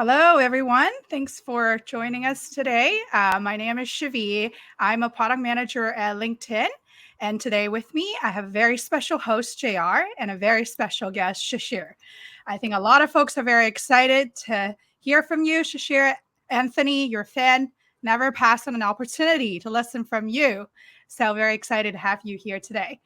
Hello, everyone. Thanks for joining us today. My name is Shishir. I'm a product manager at LinkedIn. And today with me, I have a very special host, JR, and a very special guest, Shishir. I think a lot of folks are very excited to hear from you, Shishir. Anthony, your fan, never pass on an opportunity to listen from you. So very excited to have you here today.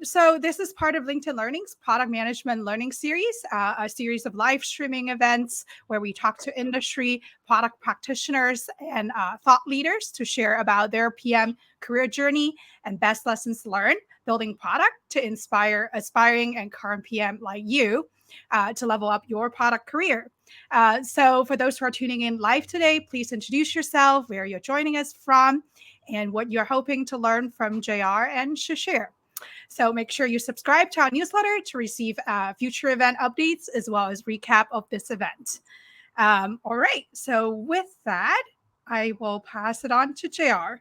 So this is part of LinkedIn Learning's product management learning series, a series of live streaming events where we talk to industry, product practitioners, and thought leaders to share about their PM career journey and best lessons learned building product to inspire aspiring and current PM like you to level up your product career. So for those who are tuning in live today, please introduce yourself, where you're joining us from, and what you're hoping to learn from JR and Shishir. So make sure you subscribe to our newsletter to receive future event updates as well as recap of this event. All right. So with that, I will pass it on to JR.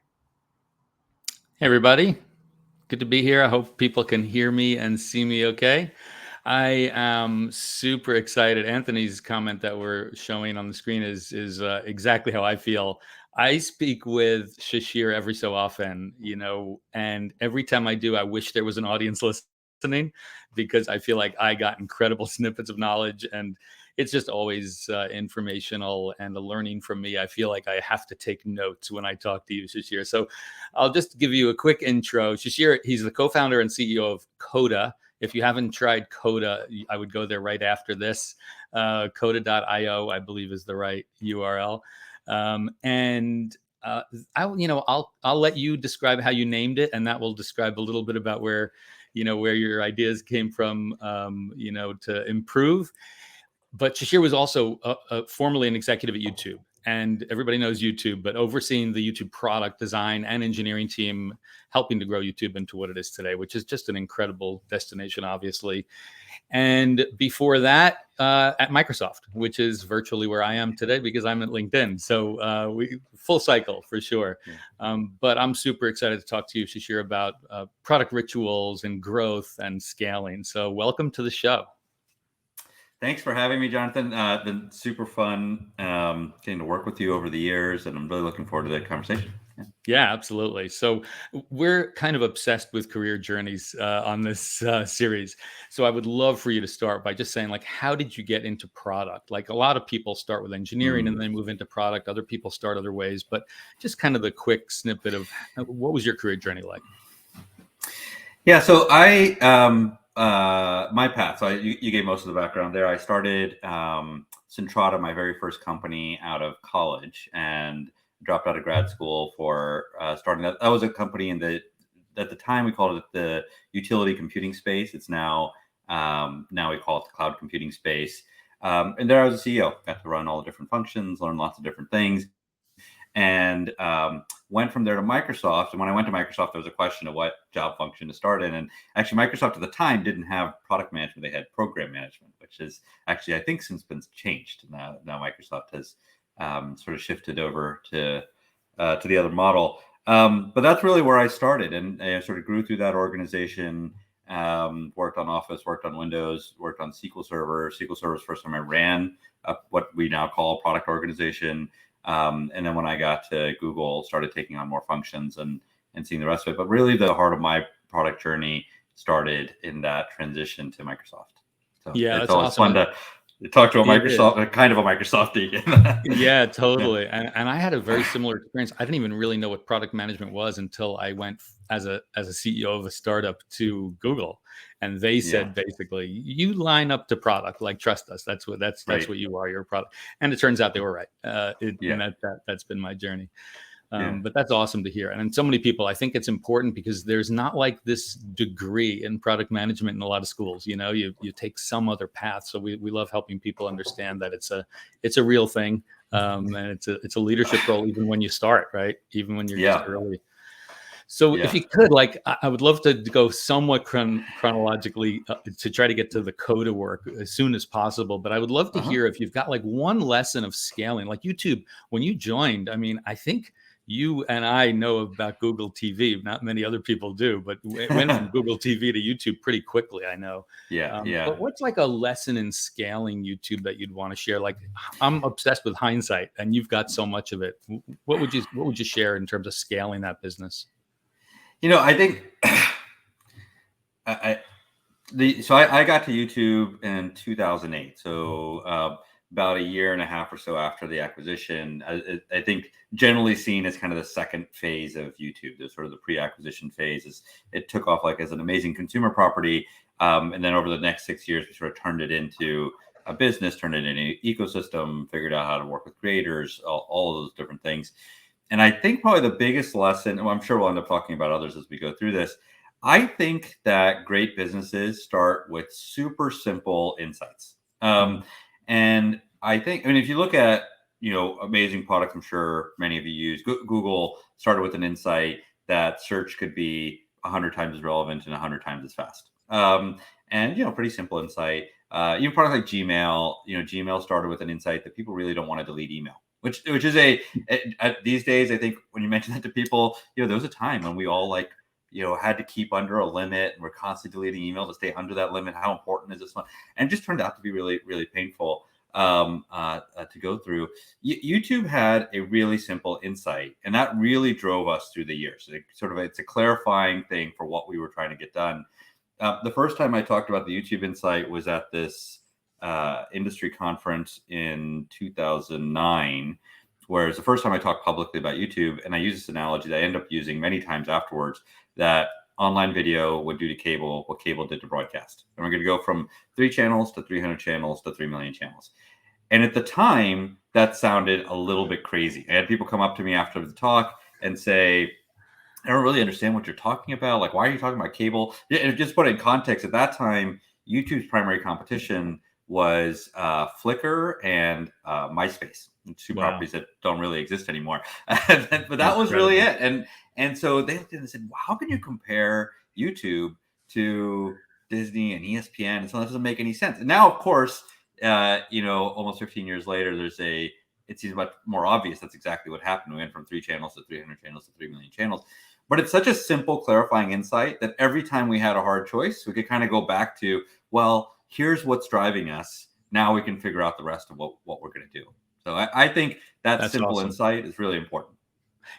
Hey, everybody. Good to be here. I hope people can hear me and see me okay. I am super excited. Anthony's comment that we're showing on the screen is exactly how I feel. I speak with Shishir every so often, and every time I do, I wish there was an audience listening because I feel like I got incredible snippets of knowledge, and it's just always informational and a learning from me. I feel like I have to take notes when I talk to you, Shishir. So I'll just give you a quick intro. Shishir, he's the co-founder and CEO of Coda. If you haven't tried Coda, I would go there right after this. Coda.io, I believe, is the right URL. I'll let you describe how you named it, and that will describe a little bit about where your ideas came from, to improve. But Shishir was also formerly an executive at YouTube. And everybody knows YouTube, but overseeing the YouTube product design and engineering team, helping to grow YouTube into what it is today, which is just an incredible destination, obviously. And before that, at Microsoft, which is virtually where I am today because I'm at LinkedIn. So we full cycle for sure. But I'm super excited to talk to you, Shishir, about product rituals and growth and scaling. So welcome to the show. Thanks for having me, Jonathan. It's been super fun getting to work with you over the years, and I'm really looking forward to that conversation. Yeah, absolutely. So we're kind of obsessed with career journeys on this series. So I would love for you to start by just saying, like, how did you get into product? Like, a lot of people start with engineering and then move into product. Other people start other ways, but just kind of the quick snippet of what was your career journey like? Yeah, so my path. So you gave most of the background there. I started Centrata, my very first company, out of college, and dropped out of grad school for starting that. That was a company at the time we called it the utility computing space. It's now we call it the cloud computing space. And there I was a CEO, got to run all the different functions, learn lots of different things, and went from there to Microsoft. And when I went to Microsoft, there was a question of what job function to start in. And actually, Microsoft at the time didn't have product management; they had program management, which is actually, I think, since been changed. Now Microsoft has sort of shifted over to the other model. But that's really where I started, and I sort of grew through that organization. Worked on Office, worked on Windows, worked on SQL Server. SQL Server was the first time I ran what we now call a product organization. And then when I got to Google, started taking on more functions and seeing the rest of it. But really, the heart of my product journey started in that transition to Microsoft. So yeah, it's always awesome. Fun to talk to a Microsoft, kind of a Microsoftie. Yeah, totally. Yeah. And I had a very similar experience. I didn't even really know what product management was until I went as a CEO of a startup to Google, and they said basically, you line up to product, like, trust us. That's what you are. You're a product. And it turns out they were right. And that's been my journey. But that's awesome to hear. And so many people, I think it's important because there's not like this degree in product management in a lot of schools. You take some other path. So we love helping people understand that it's a real thing. And it's a leadership role, even when you start, right? Even when you're just early. So if you could, like, I would love to go somewhat chronologically to try to get to the Coda work as soon as possible. But I would love to hear if you've got like one lesson of scaling, like YouTube, when you joined. I mean, I think you and I know about Google TV. Not many other people do, but it went from Google TV to YouTube pretty quickly, I know. Yeah. But what's like a lesson in scaling YouTube that you'd want to share? Like, I'm obsessed with hindsight, and you've got so much of it. What would you share in terms of scaling that business? I think I got to YouTube in 2008. So about a year and a half or so after the acquisition. I think generally seen as kind of the second phase of YouTube, the sort of the pre-acquisition phase. It took off like as an amazing consumer property. And then over the next 6 years, we sort of turned it into a business, turned it into an ecosystem, figured out how to work with creators, all of those different things. And I think probably the biggest lesson, and I'm sure we'll end up talking about others as we go through this, I think that great businesses start with super simple insights. And I think, if you look at, amazing products, I'm sure many of you use. Google started with an insight that search could be 100 times as relevant and 100 times as fast. And pretty simple insight. Even products like Gmail, Gmail started with an insight that people really don't want to delete email, which is these days, I think when you mention that to people, there was a time when we all had to keep under a limit, and we're constantly deleting email to stay under that limit. How important is this one? And it just turned out to be really, really painful to go through. YouTube had a really simple insight, and that really drove us through the years. It's a clarifying thing for what we were trying to get done. The first time I talked about the YouTube insight was at this industry conference in 2009, whereas the first time I talked publicly about YouTube, and I use this analogy that I end up using many times afterwards, that online video would do to cable what cable did to broadcast. And we're going to go from 3 channels to 300 channels to 3 million channels. And at the time, that sounded a little bit crazy. I had people come up to me after the talk and say, I don't really understand what you're talking about. Like, why are you talking about cable? And just put it in context, at that time, YouTube's primary competition was Flickr and MySpace, two properties that don't really exist anymore. But that was really it. And so they looked at it and said, well, how can you compare YouTube to Disney and ESPN? And so that doesn't make any sense. And now, of course, almost 15 years later, it seems much more obvious that's exactly what happened. We went from 3 channels to 300 channels to 3 million channels. But it's such a simple, clarifying insight that every time we had a hard choice, we could kind of go back to, well, here's what's driving us. Now we can figure out the rest of what we're going to do. So I think that's simple awesome. Insight is really important.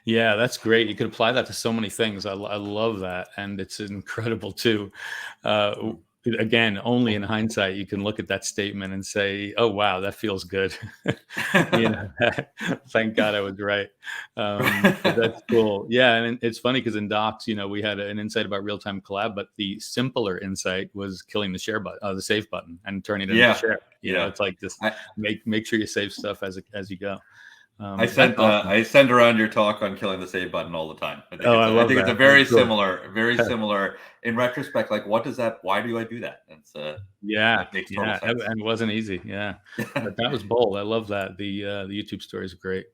Yeah, that's great. You could apply that to so many things. I love that. And it's incredible too. Again, only in hindsight, you can look at that statement and say, oh, wow, that feels good. Thank God I was right. That's cool. Yeah. And it's funny because in Docs, we had an insight about real-time collab, but the simpler insight was killing the share button, the save button, and turning it into share. It's like just make sure you save stuff as you go. I send around your talk on killing the save button all the time. I think it's a very similar. In retrospect, like why do I do that? It's makes total sense. And it wasn't easy. Yeah, but that was bold. I love that. The YouTube story is great.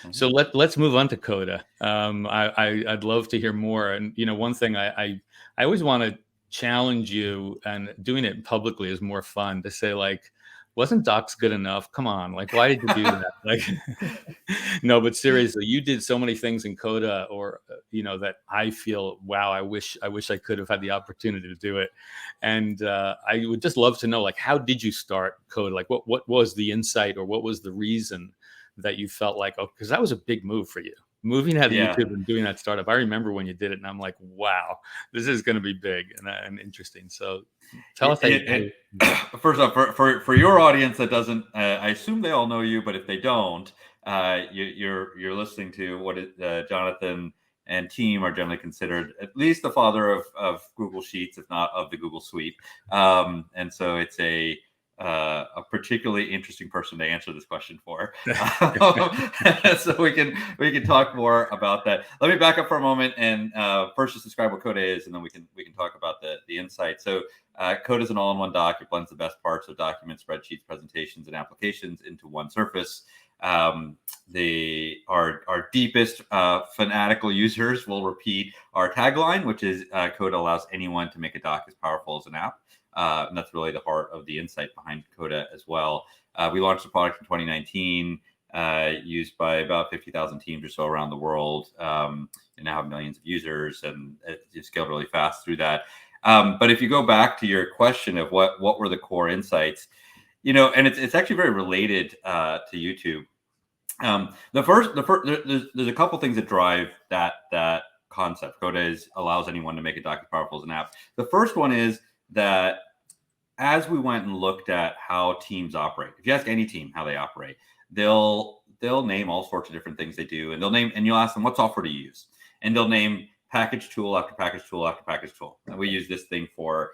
Mm-hmm. So let's move on to Coda. I'd love to hear more. And one thing I always want to challenge you, and doing it publicly is more fun, to say like, wasn't Docs good enough? Come on, like, why did you do that? Like, no, but seriously, you did so many things in Coda, or that I feel, wow, I wish I could have had the opportunity to do it. And I would just love to know, like, how did you start Coda? Like, what was the insight, or what was the reason that you felt like, oh, because that was a big move for you, moving out of YouTube and doing that startup. I remember when you did it, and I'm like, wow, this is going to be big and interesting. So tell us how you first off, for your audience that doesn't, I assume they all know you, but if they don't, you're listening to what Jonathan and team are generally considered at least the father of Google Sheets, if not of the Google Suite. And so it's a particularly interesting person to answer this question for. So we can talk more about that. Let me back up for a moment and first just describe what Coda is, and then we can talk about the insight. So Coda is an all-in-one doc. It blends the best parts of documents, spreadsheets, presentations, and applications into one surface. Our deepest fanatical users will repeat our tagline, which is Coda allows anyone to make a doc as powerful as an app. And that's really the heart of the insight behind Coda as well. We launched the product in 2019. used by about 50,000 teams or so around the world, and now have millions of users, and it scaled really fast through that. But if you go back to your question of what were the core insights, and it's actually very related to YouTube. There's a couple things that drive that concept. Coda allows anyone to make a document powerful as an app. The first one is that as we went and looked at how teams operate, if you ask any team how they operate, they'll name all sorts of different things they do, and you'll ask them what software to use, and they'll name package tool after package tool after package tool. And we use this thing for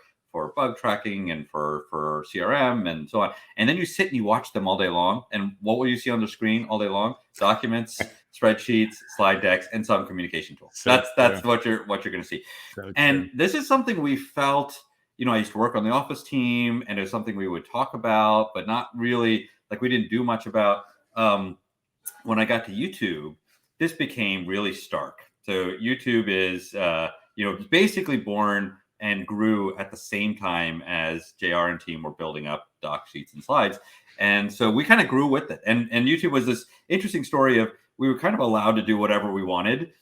bug tracking and for CRM and so on. And then you sit and you watch them all day long. And what will you see on the screen all day long? Documents, spreadsheets, slide decks, and some communication tools. So that's what you're going to see. So and this is something we felt, I used to work on the office team, and it was something we would talk about, but not really, like, we didn't do much about. When I got to YouTube, this became really stark. So YouTube is, basically born and grew at the same time as JR and team were building up doc sheets and slides. And so we kind of grew with it. And YouTube was this interesting story of, we were kind of allowed to do whatever we wanted,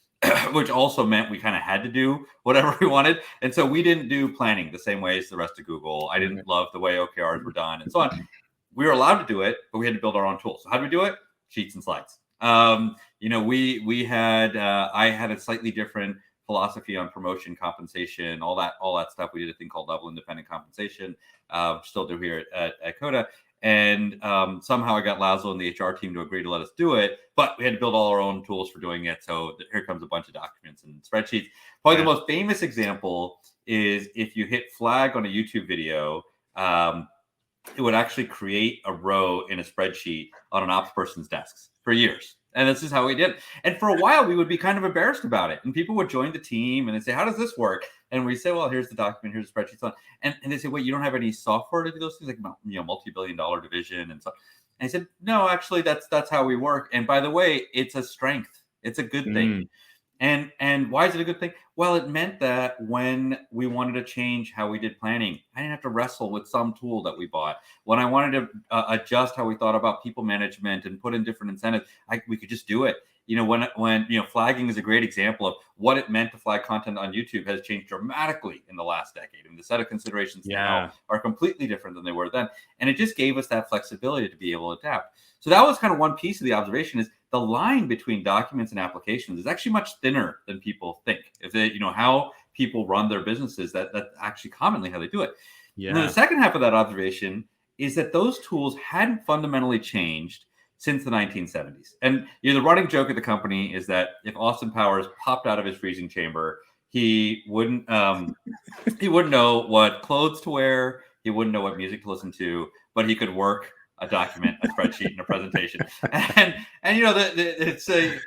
which also meant we kind of had to do whatever we wanted. And so we didn't do planning the same way as the rest of Google. I didn't love the way OKRs were done and so on. We were allowed to do it, but we had to build our own tools. So how do we do it? Sheets and slides. We had, I had a slightly different philosophy on promotion, compensation, all that stuff. We did a thing called level independent compensation, still do here at Coda. And somehow I got Laszlo and the HR team to agree to let us do it, but we had to build all our own tools for doing it. So here comes a bunch of documents and spreadsheets. Probably the most famous example is if you hit flag on a YouTube video, it would actually create a row in a spreadsheet on an ops person's desks for years. And this is how we did it. And for a while, we would be kind of embarrassed about it. And people would join the team and they'd say, how does this work? And we say, well, here's the document, here's the spreadsheet. And they say, wait, you don't have any software to do those things, like, multi-billion-dollar division and so. And I said, no, actually, that's how we work. And by the way, it's a strength. It's a good thing. And why is it a good thing? Well, it meant that when we wanted to change how we did planning, I didn't have to wrestle with some tool that we bought. When I wanted to adjust how we thought about people management and put in different incentives, we could just do it. When flagging is a great example of what it meant to flag content on YouTube has changed dramatically in the last decade. I mean, the set of considerations now are completely different than they were then. And it just gave us that flexibility to be able to adapt. So that was kind of one piece of the observation, is the line between documents and applications is actually much thinner than people think. If they, how people run their businesses, that's actually commonly how they do it. Yeah. And then the second half of that observation is that those tools hadn't fundamentally changed since the 1970s. And the running joke at the company is that if Austin Powers popped out of his freezing chamber, he wouldn't know what clothes to wear, he wouldn't know what music to listen to, but he could work a document, a spreadsheet, and a presentation. And it's a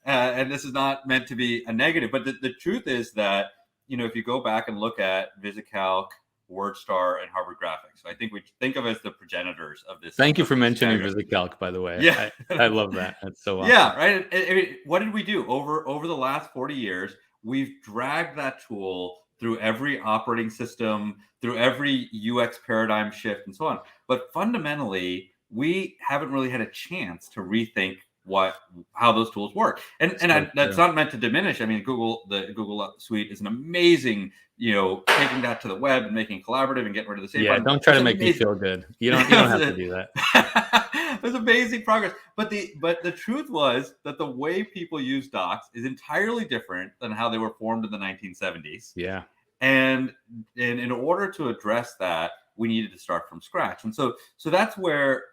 and this is not meant to be a negative, but the truth is that if you go back and look at VisiCalc, WordStar, and Harvard Graphics, I think we think of as the progenitors of this. Thank you for mentioning VisiCalc, by the way. Yeah, I love that. That's so awesome. Yeah, right. I mean, what did we do over the last 40 years? We've dragged that tool through every operating system, through every UX paradigm shift, and so on. But fundamentally, we haven't really had a chance to rethink how those tools work. And that's not meant to diminish. I mean, the Google Suite is an amazing, taking that to the web and making it collaborative and getting rid of the save button. Don't try to make me feel good. You don't have to do that. There's amazing progress. But the truth was that the way people use docs is entirely different than how they were formed in the 1970s. Yeah. And in order to address that, we needed to start from scratch. And so that's where,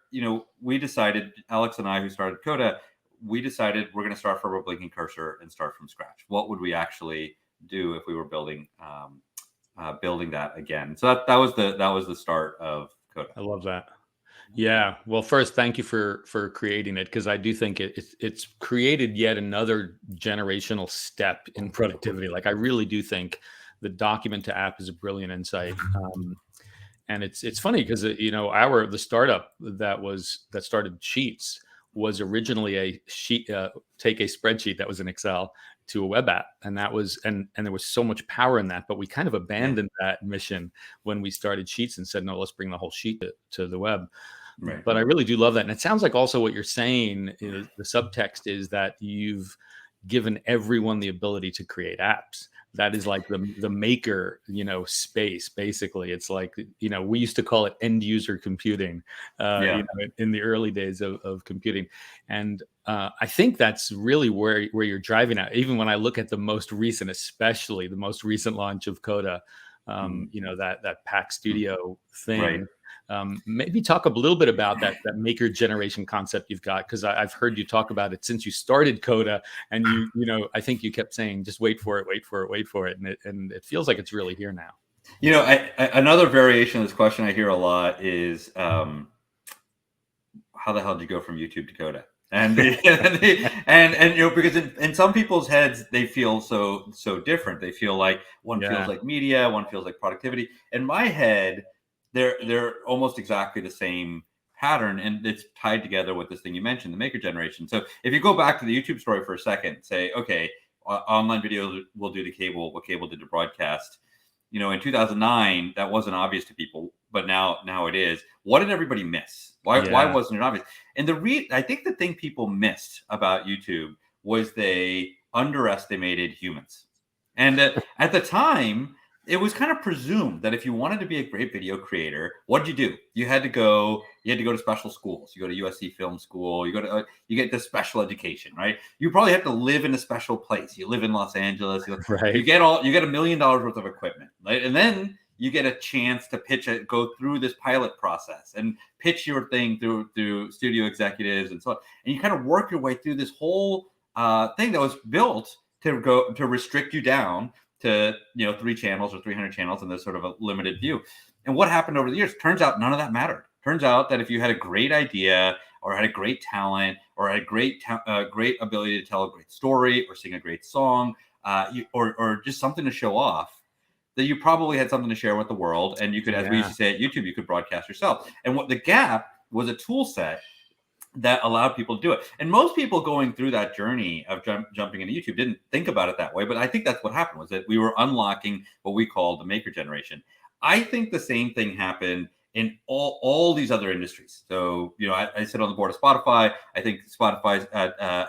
we decided, Alex and I, who started Coda, we decided we're going to start from a blinking cursor and start from scratch. What would we actually do if we were building that again? So that was the start of Coda. I love that. Yeah. Well, first, thank you for creating it, because I do think it's created yet another generational step in productivity. Like, I really do think the document to app is a brilliant insight. And it's funny because the startup that started Sheets was originally a sheet, take a spreadsheet that was in Excel to a web app, and that was and there was so much power in that, but we kind of abandoned that mission when we started Sheets and said, no, let's bring the whole sheet to the web. Right. But I really do love that. And it sounds like also what you're saying is the subtext is that you've given everyone the ability to create apps. That is like the maker, space. Basically, it's like, we used to call it end user computing, in the early days of computing. And I think that's really where you're driving at. Even when I look at the most recent, especially the most recent launch of Coda, that Pack Studio thing. Right. Maybe talk a little bit about that maker generation concept you've got, because I've heard you talk about it since you started Coda, and I think you kept saying just wait for it, and it feels like it's really here now. Another variation of this question I hear a lot is, how the hell did you go from YouTube to Coda? And because in some people's heads they feel so different. They feel like one feels like media, one feels like productivity. In my head, they're almost exactly the same pattern, and it's tied together with this thing you mentioned, the maker generation. So if you go back to the YouTube story for a second, say, okay, online videos will do to cable what cable did to broadcast. In 2009, that wasn't obvious to people, but now it is. What did everybody miss? Why wasn't it obvious? And I think the thing people missed about YouTube was they underestimated humans. And at the time, it was kind of presumed that if you wanted to be a great video creator, what did you do? You had to go to special schools. You go to USC Film School. You get the special education, right? You probably have to live in a special place. You live in Los Angeles. Right. You get $1 million worth of equipment, right? And then you get a chance to go through this pilot process and pitch your thing through studio executives and so on. And you kind of work your way through this whole thing that was built to restrict you down to 3 channels or 300 channels in this sort of a limited view. And what happened over the years? Turns out none of that mattered. Turns out that if you had a great idea or had a great talent or had a great ability to tell a great story or sing a great song, or just something to show off, that you probably had something to share with the world. And you could, as we used to say at YouTube, you could broadcast yourself. And what the gap was, a tool set that allowed people to do it. And most people going through that journey of jumping into YouTube didn't think about it that way. But I think that's what happened, was that we were unlocking what we call the maker generation. I think the same thing happened in all these other industries. So, I sit on the board of Spotify. I think Spotify's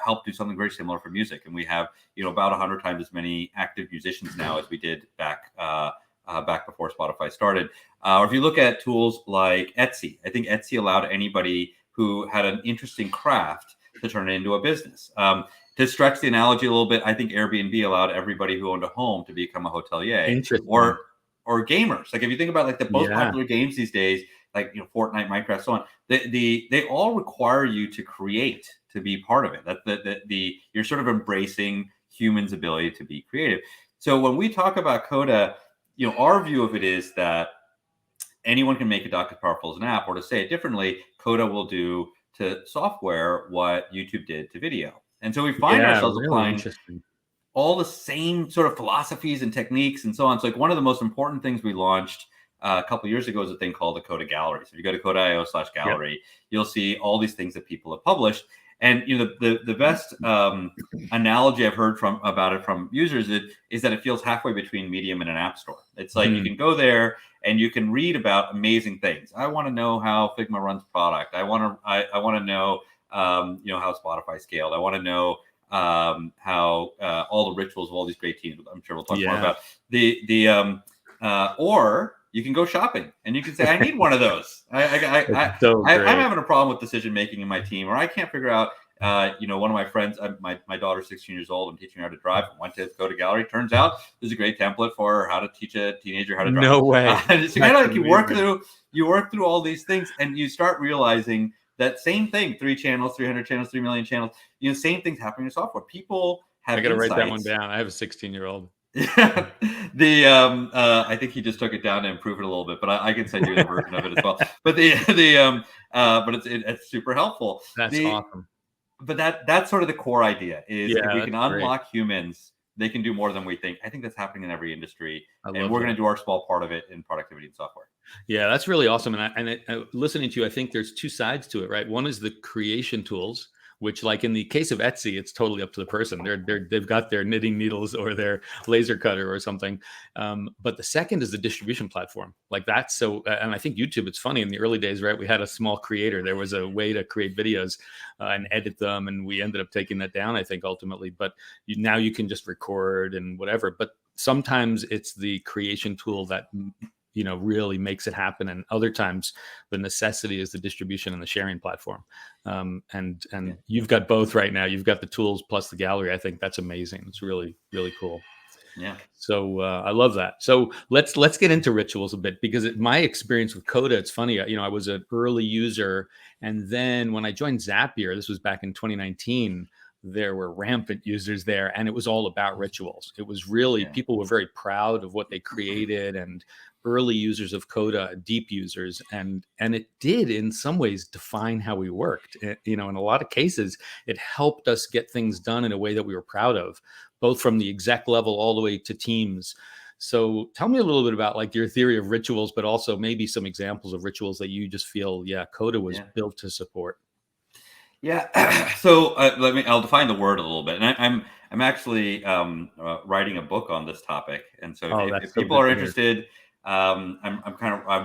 helped do something very similar for music. And we have, about 100 times as many active musicians now as we did back before Spotify started. Or if you look at tools like Etsy, I think Etsy allowed anybody who had an interesting craft to turn it into a business. To stretch the analogy a little bit, I think Airbnb allowed everybody who owned a home to become a hotelier. Or gamers. Like if you think about like the most popular games these days, like Fortnite, Minecraft, so on, they all require you to create to be part of it. You're sort of embracing humans' ability to be creative. So when we talk about Coda, our view of it is that anyone can make a doc as powerful as an app, or to say it differently, Coda will do to software what YouTube did to video. And so we find ourselves applying all the same sort of philosophies and techniques and so on. So like one of the most important things we launched a couple of years ago is a thing called the Coda Gallery. So if you go to coda.io/gallery, you'll see all these things that people have published. And the best analogy I've heard about it from users is that it feels halfway between Medium and an app store. It's like you can go there and you can read about amazing things. I want to know how Figma runs product. I want to know how Spotify scaled. I want to know how all the rituals of all these great teams. I'm sure we'll talk more about or you can go shopping and you can say, I need one of those. I'm having a problem with decision making in my team, or I can't figure out. One of my friends, my daughter's 16 years old. I'm teaching her how to drive. I went to Coda Gallery. Turns out there's a great template for how to teach a teenager how to drive. No way. So you work through all these things, and you start realizing that same thing: 3 channels, 300 channels, 3 million channels. Same things happening in software. People have. I got to write that one down. I have a 16-year-old. I think he just took it down to improve it a little bit, but I can send you the version of it as well. But but it's super helpful. That's awesome. But that's sort of the core idea is if we can unlock humans, they can do more than we think. I think that's happening in every industry, and we're going to do our small part of it in productivity and software. Yeah, that's really awesome. And listening to you, I think there's 2 sides to it, right? One is the creation tools, which, like in the case of Etsy, it's totally up to the person. They've got their knitting needles or their laser cutter or something. But the second is the distribution platform. Like that's so, and I think YouTube, it's funny, in the early days, right? We had a small creator. There was a way to create videos and edit them, and we ended up taking that down, I think, ultimately. But now you can just record and whatever. But sometimes it's the creation tool that really makes it happen, and other times the necessity is the distribution and the sharing platform. And you've got both right now. You've got the tools plus the gallery. I think that's amazing. It's really, really cool. Yeah. So I love that. So let's get into rituals a bit, because my experience with Coda, it's funny. I was an early user, and then when I joined Zapier, this was back in 2019. There were rampant users there, and it was all about rituals. It was really, people were very proud of what they created, and early users of Coda, deep users, and it did in some ways define how we worked. In a lot of cases, it helped us get things done in a way that we were proud of, both from the exec level all the way to teams. So tell me a little bit about like your theory of rituals, but also maybe some examples of rituals that you just feel, Coda was built to support. Yeah. So I'll define the word a little bit. And I'm actually writing a book on this topic. And so if people are interested, I'm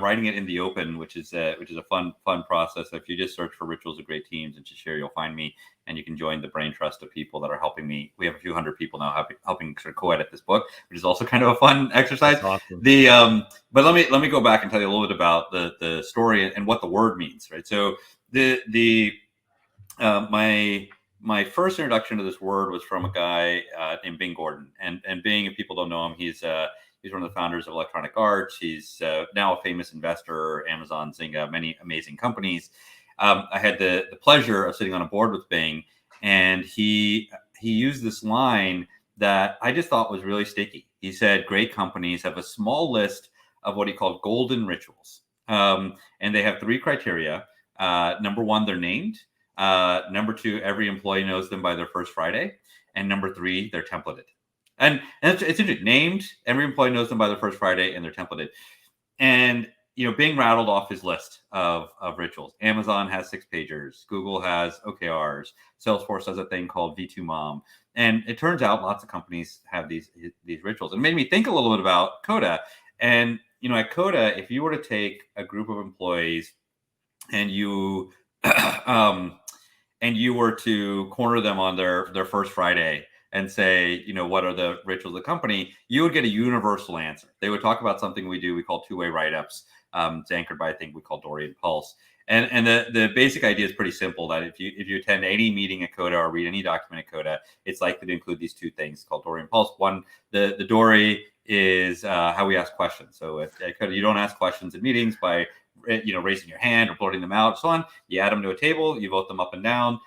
writing it in the open, which is a fun process. If you just search for Rituals of Great Teams and Shishir, you'll find me, and you can join the brain trust of people that are helping me. We have a few hundred people now helping sort of co-edit this book, which is also kind of a fun exercise. That's awesome. But let me go back and tell you a little bit about the story and what the word means, right? So my first introduction to this word was from a guy named Bing Gordon, and Bing, if people don't know him, he's one of the founders of Electronic Arts. He's now a famous investor, Amazon, Zynga, many amazing companies. I had the pleasure of sitting on a board with Bing, and he used this line that I just thought was really sticky. He said, great companies have a small list of what he called golden rituals. And they have 3 criteria. Number 1, they're named. Number 2, every employee knows them by their first Friday. And number 3, they're templated. And it's interesting. Named, every employee knows them by their first Friday, and they're templated. And Bing rattled off his list of rituals. Amazon has 6-pagers. Google has OKRs. Salesforce has a thing called V2 Mom. And it turns out lots of companies have these rituals. It made me think a little bit about Coda. And at Coda, if you were to take a group of employees and you were to corner them on their first Friday and say, what are the rituals of the company, you would get a universal answer. They would talk about something we call two-way write-ups. It's anchored by a thing we call Dory and Pulse. And the basic idea is pretty simple, that if you attend any meeting at Coda or read any document at Coda, it's likely to include these 2 things called Dory and Pulse. One, the Dory is how we ask questions. So at Coda, you don't ask questions in meetings by raising your hand or blurting them out, so on. You add them to a table, you vote them up and down.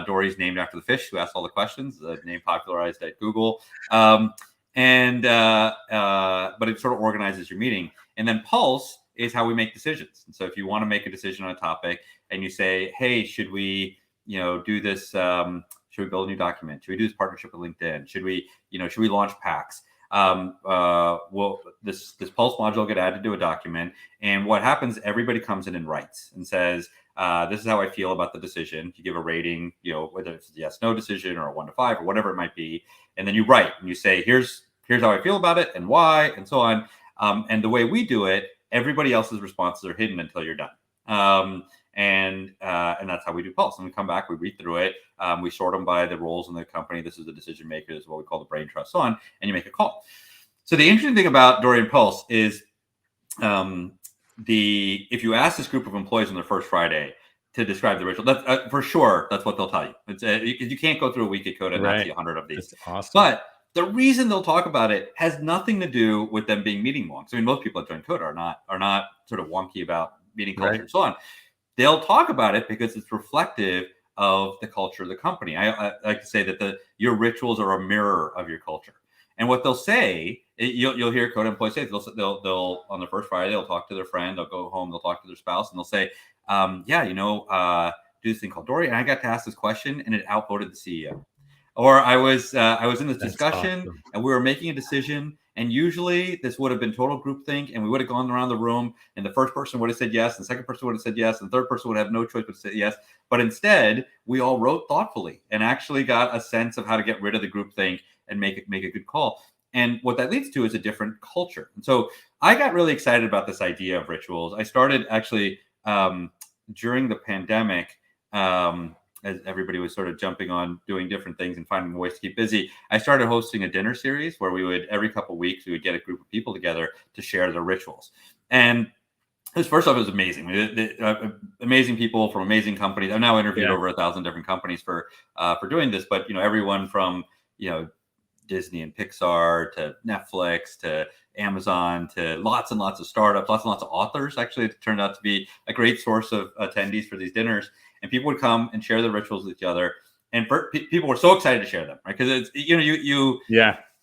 Dory's named after the fish who asked all the questions, the name popularized at Google. But it sort of organizes your meeting. And then Pulse is how we make decisions. And so if you want to make a decision on a topic and you say, hey, should we, do this, should we build a new document? Should we do this partnership with LinkedIn? Should we launch packs? Will this Pulse module will get added to a document, and what happens, everybody comes in and writes and says, this is how I feel about the decision. You give a rating, whether it's a yes, no decision or a 1 to 5 or whatever it might be. And then you write and you say, here's how I feel about it and why, and so on. And the way we do it, everybody else's responses are hidden until you're done. And that's how we do Pulse. And we come back, we read through it, we sort them by the roles in the company. This is the decision maker, this is what we call the brain trust, so on, and you make a call. So the interesting thing about Dory and Pulse is if you ask this group of employees on their first Friday to describe the ritual, that's for sure, that's what they'll tell you. It's you can't go through a week at Coda and not see 100 of these. That's awesome. But the reason they'll talk about it has nothing to do with them being meeting wonks. I mean, most people that join Coda are not sort of wonky about meeting culture and so on. They'll talk about it because it's reflective of the culture of the company. I like to say that your rituals are a mirror of your culture. And what they'll say, you'll hear Coda employees say, they'll on their first Friday, they'll talk to their friend, they'll go home, they'll talk to their spouse, and they'll say, do this thing called Dory, and I got to ask this question, and it outvoted the CEO. Or I was in this discussion, and we were making a decision, And usually this would have been total groupthink, and we would have gone around the room, and the first person would have said yes, and the second person would have said yes, and the third person would have no choice but to say yes. But instead, we all wrote thoughtfully and actually got a sense of how to get rid of the groupthink and make a good call. And what that leads to is a different culture. And so I got really excited about this idea of rituals. I started actually during the pandemic, as everybody was sort of jumping on doing different things and finding ways to keep busy, I started hosting a dinner series where we would, every couple of weeks, we would get a group of people together to share their rituals. And first off, it was amazing. Amazing people from amazing companies. I've now interviewed over 1,000 different companies for doing this, but everyone from Disney and Pixar to Netflix to Amazon to lots and lots of startups, lots and lots of authors. Actually, it turned out to be a great source of attendees for these dinners. And people would come and share their rituals with each other. And people were so excited to share them, right? Because it's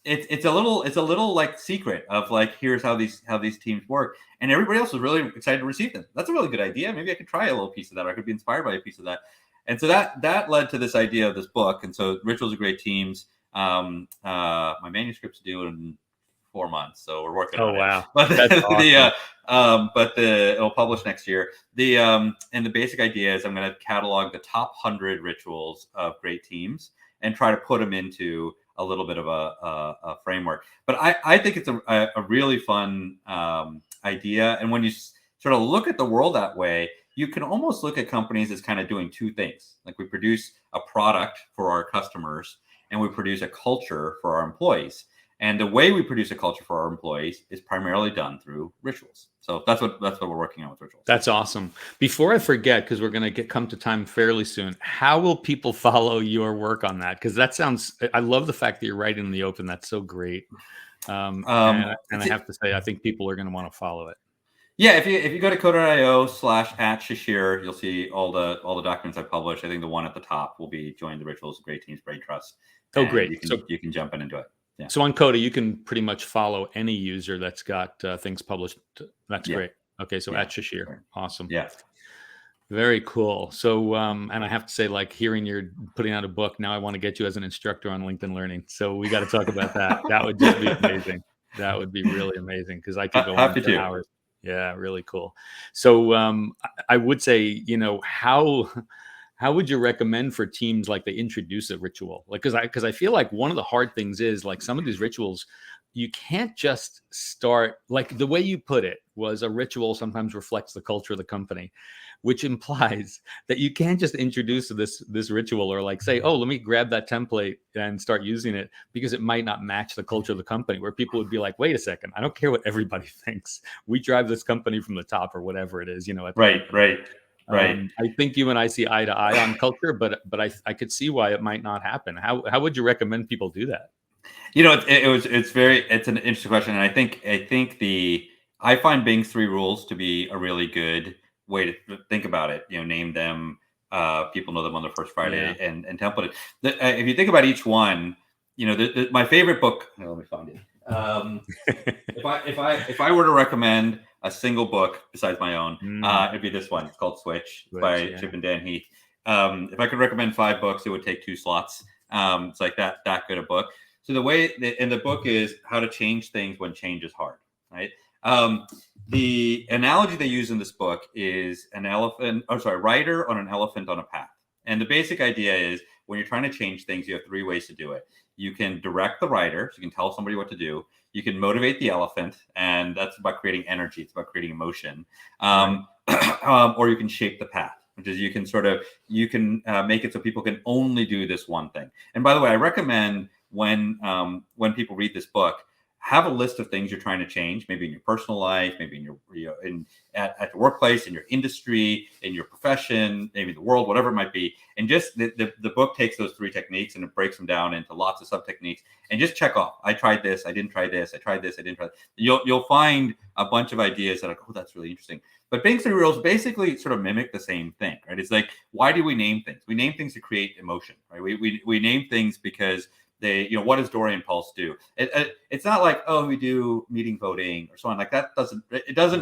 it's a little like secret of like, here's how these teams work, and everybody else was really excited to receive them. That's a really good idea. Maybe I could try a little piece of that, or I could be inspired by a piece of that. And so that led to this idea of this book. And so Rituals of Great Teams. My manuscript's due in 4 months, so we're working on it. Wow. But That's awesome. It'll publish next year. And the basic idea is I'm going to catalog the top 100 rituals of great teams and try to put them into a little bit of a framework. But I think it's a really fun idea. And when you sort of look at the world that way, you can almost look at companies as kind of doing two things. Like, we produce a product for our customers, and we produce a culture for our employees. And the way we produce a culture for our employees is primarily done through rituals. So that's what we're working on with rituals. That's awesome. Before I forget, because we're going to come to time fairly soon, how will people follow your work on that? Because that sounds, I love the fact that you're writing in the open. That's so great. And I have to say, I think people are going to want to follow it. Yeah, if you go to coda.io/@Shishir, you'll see all the documents I published. I think the one at the top will be Join the Rituals of Great Teams, Brain Trust. Oh, great. You can jump in and do it. Yeah. So on Coda, you can pretty much follow any user that's got things published. That's great. Okay, so @Shishir. Awesome. Yeah. Very cool. So, and I have to say, like, hearing you're putting out a book, now I want to get you as an instructor on LinkedIn Learning. So we got to talk about that. That would just be amazing. That would be really amazing, because I could go on for hours. Yeah, really cool. So I would say, how would you recommend for teams, like, they introduce a ritual? Like, because I feel like one of the hard things is, like, some of these rituals, you can't just start, like, the way you put it was, a ritual sometimes reflects the culture of the company, which implies that you can't just introduce this ritual, or like say, oh, let me grab that template and start using it, because it might not match the culture of the company, where people would be like, wait a second, I don't care what everybody thinks. We drive this company from the top, or whatever it is, Right. I think you and I see eye to eye on culture, but I could see why it might not happen. How would you recommend people do that? It's an interesting question. And I think I find Bing's 3 rules to be a really good way to think about it. Name them, people know them on their first Friday, and template it. If you think about each one, my favorite book, let me find it. If I were to recommend a single book besides my own, it'd be this one. It's called Switch by Chip and Dan Heath. If I could recommend 5 books, it would take 2 slots. It's like that good a book. So the way in the book is how to change things when change is hard, right? The analogy they use in this book is rider on an elephant on a path. And the basic idea is, when you're trying to change things, you have 3 ways to do it. You can direct the rider, so you can tell somebody what to do. You can motivate the elephant, and that's about creating energy. It's about creating emotion. Or you can shape the path, which is you can make it so people can only do this one thing. And by the way, I recommend when people read this book, have a list of things you're trying to change, maybe in your personal life, maybe at the workplace, in your industry, in your profession, maybe the world, whatever it might be. And just the book takes those 3 techniques and it breaks them down into lots of sub techniques, and just check off. I tried this. I didn't try this. I tried this. I didn't try that. You'll find a bunch of ideas that are, oh, that's really interesting. But Bing's 3 rules basically sort of mimic the same thing, right? It's like, why do we name things? We name things to create emotion, right? We name things because they, what does Dorian Pulse do? It's not like, oh, we do meeting voting or so on. Like, that doesn't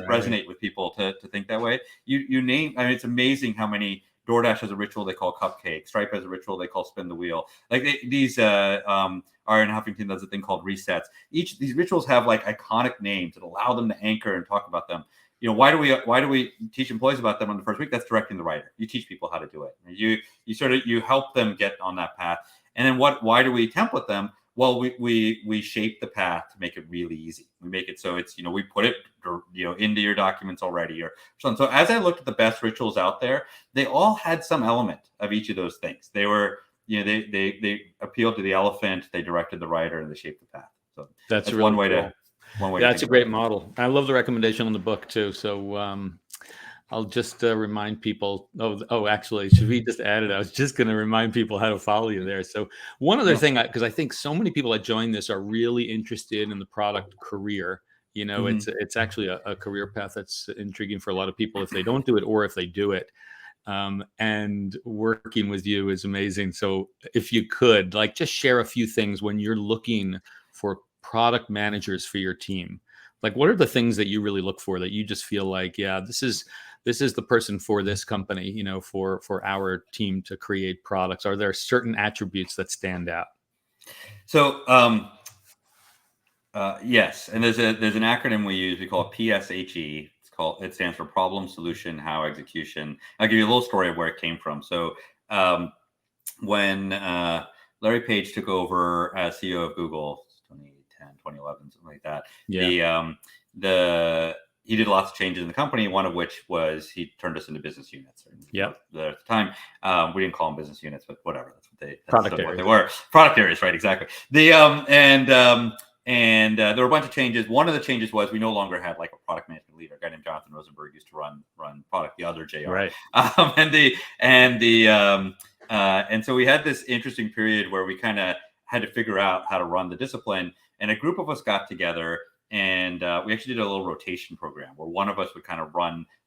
resonate with people to think that way. You name, I mean, it's amazing how many DoorDash has a ritual they call cupcake. Stripe has a ritual they call spin the wheel. Like these Arian Huffington does a thing called resets. These rituals have like iconic names that allow them to anchor and talk about them. Why do we teach employees about them on the first week? That's directing the writer. You teach people how to do it. You help them get on that path. And then why do we template them? Well, we shape the path to make it really easy. We make it so it's, we put it, into your documents already or something. So as I looked at the best rituals out there, they all had some element of each of those things. They were, they appealed to the elephant, they directed the writer, and they shaped the path. So that's really one way cool. to That's a great model. I love the recommendation on the book too. So I'll just remind people. Actually, Shavi just added. I was just going to remind people how to follow you there. So one other thing, because I think so many people that join this are really interested in the product career. It's actually a career path that's intriguing for a lot of people if they don't do it or if they do it. And working with you is amazing. So if you could just share a few things when you're looking for product managers for your team, what are the things that you really look for that you just feel like, yeah, this is the person for this company, for our team to create products? Are there certain attributes that stand out? So, yes. And there's an acronym we use, we call it PSHE. It stands for Problem, Solution, How, Execution. I'll give you a little story of where it came from. So when Larry Page took over as CEO of Google, 2010, 2011, something like that. Yeah. He did lots of changes in the company, one of which was he turned us into business units. Yeah. At the time, we didn't call them business units, but whatever. That's what they were. Product areas, right? Exactly. And there were a bunch of changes. One of the changes was we no longer had a product management leader. A guy named Jonathan Rosenberg used to run product. The other JR. Right. And so we had this interesting period where we kind of had to figure out how to run the discipline. And a group of us got together, and we actually did a little rotation program where one of us would kind of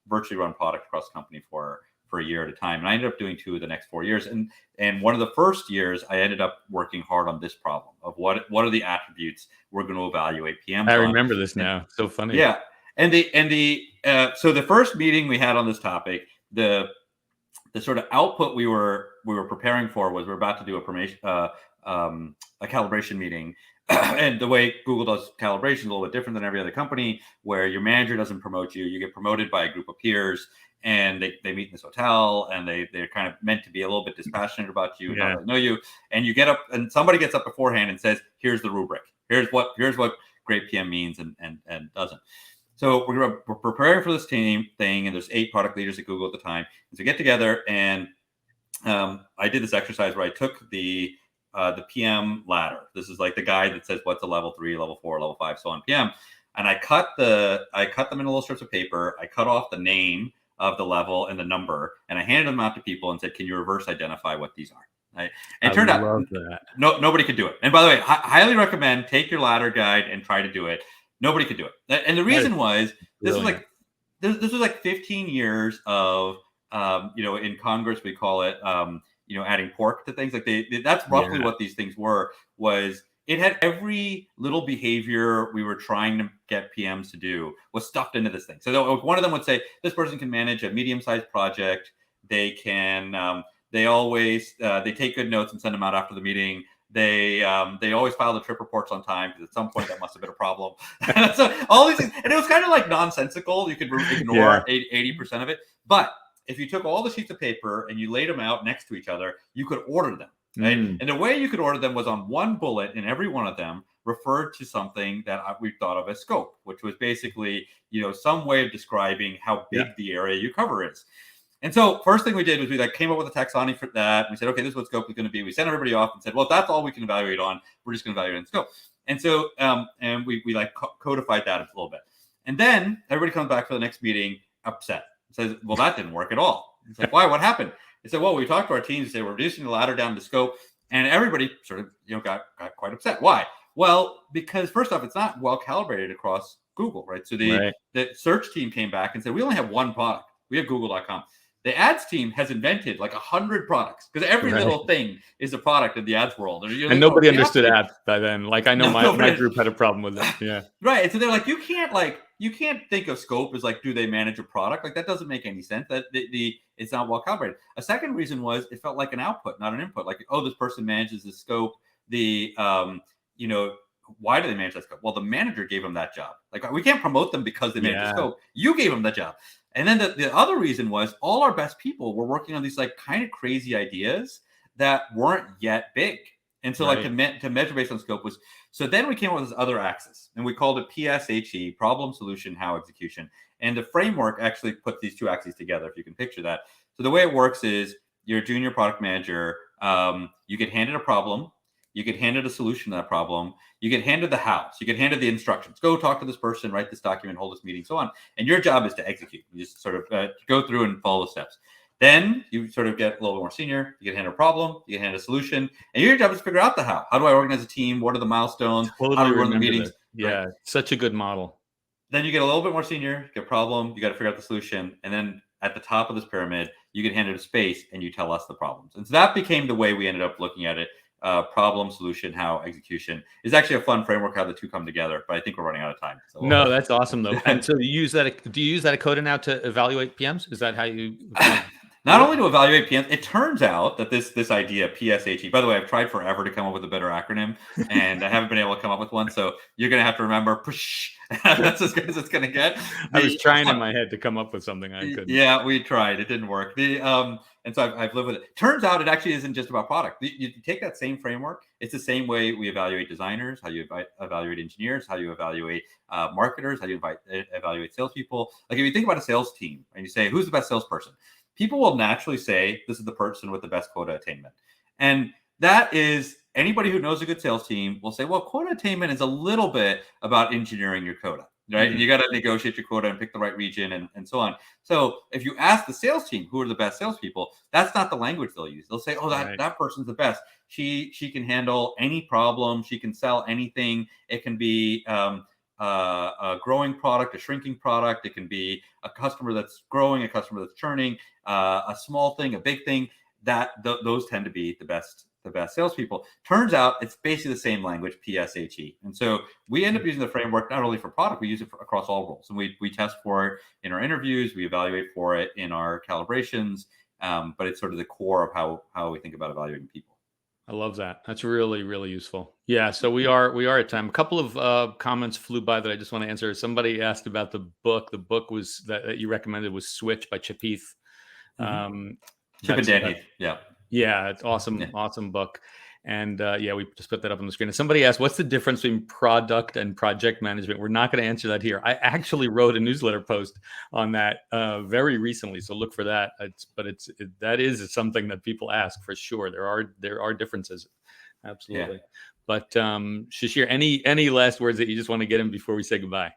virtually run product across the company for a year at a time. And I ended up doing 2 of the next 4 years. And one of the first years, I ended up working hard on this problem of what are the attributes we're going to evaluate PMs. I remember this now. So funny. Yeah. And so the first meeting we had on this topic, the sort of output we were preparing for was we're about to do a calibration meeting. And the way Google does calibration is a little bit different than every other company, where your manager doesn't promote you. You get promoted by a group of peers, and they meet in this hotel, and they're kind of meant to be a little bit dispassionate about you, not really know you. And you get up, and somebody gets up beforehand and says, "Here's the rubric. Here's what great PM means and doesn't." So we're preparing for this team thing, and there's 8 product leaders at Google at the time. And so we get together, and I did this exercise where I took the PM ladder. This is the guide that says what's a level 3, level 4, level 5, so on PM. And I cut them into little strips of paper. I cut off the name of the level and the number, and I handed them out to people and said, "Can you reverse identify what these are?" Right? And it turned out nobody could do it. And by the way, highly recommend take your ladder guide and try to do it. Nobody could do it. And the reason was this was 15 years of in Congress we call it adding pork to things. That's roughly what these things were. Was it had every little behavior we were trying to get PMs to do was stuffed into this thing. So one of them would say, this person can manage a medium-sized project. They can, they take good notes and send them out after the meeting. They always file the trip reports on time, because at some point that must have been a problem. So all these things, and it was kind of nonsensical. You could ignore 80% of it. But if you took all the sheets of paper and you laid them out next to each other, you could order them. Right? And the way you could order them was on one bullet, and every one of them referred to something that we thought of as scope, which was basically, some way of describing how big the area you cover is. And so first thing we did was we came up with a taxonomy for that. We said, okay, this is what scope is going to be. We sent everybody off and said, well, if that's all we can evaluate on, we're just going to evaluate on scope. And so, and we codified that a little bit. And then everybody comes back for the next meeting upset. Says, well, that didn't work at all. It's why? What happened? They said, well, we talked to our teams. They were reducing the ladder down to scope, and everybody sort of, got quite upset. Why? Well, because first off, it's not well calibrated across Google, right? So the search team came back and said, we only have one product. We have Google.com. The ads team has invented 100 products, because every little thing is a product in the ads world. And nobody understood ads by then. I know my group had a problem with it. Yeah. Right. And so they're you can't you can't think of scope as like, do they manage a product? Like that doesn't make any sense. That it's not well calibrated. A second reason was it felt like an output, not an input. Like, oh, this person manages the scope. You know, why do they manage that scope? Well, the manager gave them that job. Like we can't promote them because they manage the scope. You gave them that job. And then the other reason was all our best people were working on these like kind of crazy ideas that weren't yet big. And so like to measure based on scope was, so then we came up with this other axis and we called it PSHE, problem, solution, how, execution. And the framework actually puts these two axes together, if you can picture that. So the way it works is you're a junior product manager. You get handed a problem. You get handed a solution to that problem. You get handed the how. So you get handed the instructions. Go talk to this person, write this document, hold this meeting, so on. And your job is to execute. You just sort of go through and follow the steps. Then you sort of get a little bit more senior. You get handed a problem. You get handed a solution. And your job is to figure out the how. How do I organize a team? What are the milestones? Totally, how do we run the meetings? Yeah, right? Such a good model. Then you get a little bit more senior. You get a problem. You got to figure out the solution. And then at the top of this pyramid, you get handed a space and you tell us the problems. And so that became the way we ended up looking at it. Problem, solution, how, execution is actually a fun framework how the two come together, but I think we're running out of time. So no, that's awesome though. And so you use that, do you use that at Coda now to evaluate PMs? Is that how you? Not only to evaluate PMs, it turns out that this idea, PSHE, by the way, I've tried forever to come up with a better acronym and I haven't been able to come up with one. So you're going to have to remember, push. That's as good as it's going to get. I was trying in my head to come up with something I couldn't. Yeah, we tried. It didn't work. And so I've lived with it. Turns out it actually isn't just about product. You take that same framework. It's the same way we evaluate designers, how you evaluate engineers, how you evaluate marketers, how you evaluate salespeople. Like if you think about a sales team and you say, who's the best salesperson? People will naturally say, this is the person with the best quota attainment. And that is, anybody who knows a good sales team will say, well, quota attainment is a little bit about engineering your quota, right? Mm-hmm. And you got to negotiate your quota and pick the right region and so on. So if you ask the sales team, who are the best salespeople, that's not the language they'll use. They'll say, oh, that person's the best. She can handle any problem. She can sell anything. It can be a growing product, a shrinking product. It can be a customer that's growing, a customer that's churning, a small thing, a big thing. Those tend to be the best salespeople. Turns out it's basically the same language, PSHE. And so we end up using the framework not only for product, we use it across all roles. And we test for it in our interviews, we evaluate for it in our calibrations, but it's sort of the core of how we think about evaluating people. I love that. That's really, really useful. Yeah. So we are at time. A couple of comments flew by that I just want to answer. Somebody asked about the book. The book was that you recommended was Switch by Chip Heath. Chip and Dan Heath. Yeah. Yeah. It's awesome. Yeah. Awesome book. And we just put that up on the screen. And somebody asked, what's the difference between product and project management? We're not going to answer that here. I actually wrote a newsletter post on that very recently. So look for that. That is something that people ask for sure. There are differences. Absolutely. Yeah. But Shishir, any last words that you just want to get in before we say goodbye?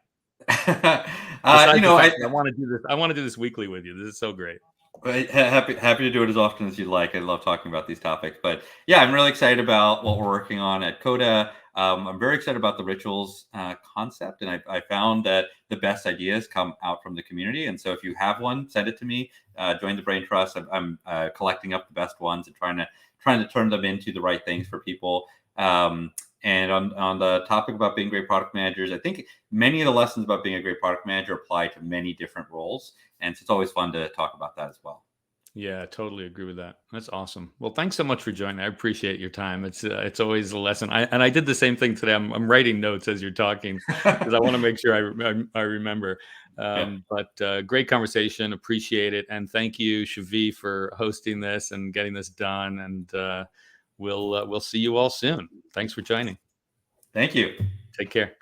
I want to do this. I want to do this weekly with you. This is so great. Happy to do it as often as you'd like. I love talking about these topics, but yeah, I'm really excited about what we're working on at Coda. I'm very excited about the rituals concept, and I found that the best ideas come out from the community. And so if you have one, send it to me. Join the Brain Trust. I'm collecting up the best ones and trying to turn them into the right things for people. And on the topic about being great product managers, I think many of the lessons about being a great product manager apply to many different roles. And so it's always fun to talk about that as well. Yeah, I totally agree with that. That's awesome. Well, thanks so much for joining. I appreciate your time. It's always a lesson. I did the same thing today. I'm writing notes as you're talking because I want to make sure I remember. But great conversation. Appreciate it. And thank you, Shavi, for hosting this and getting this done. And we'll see you all soon. Thanks for joining. Thank you. Take care.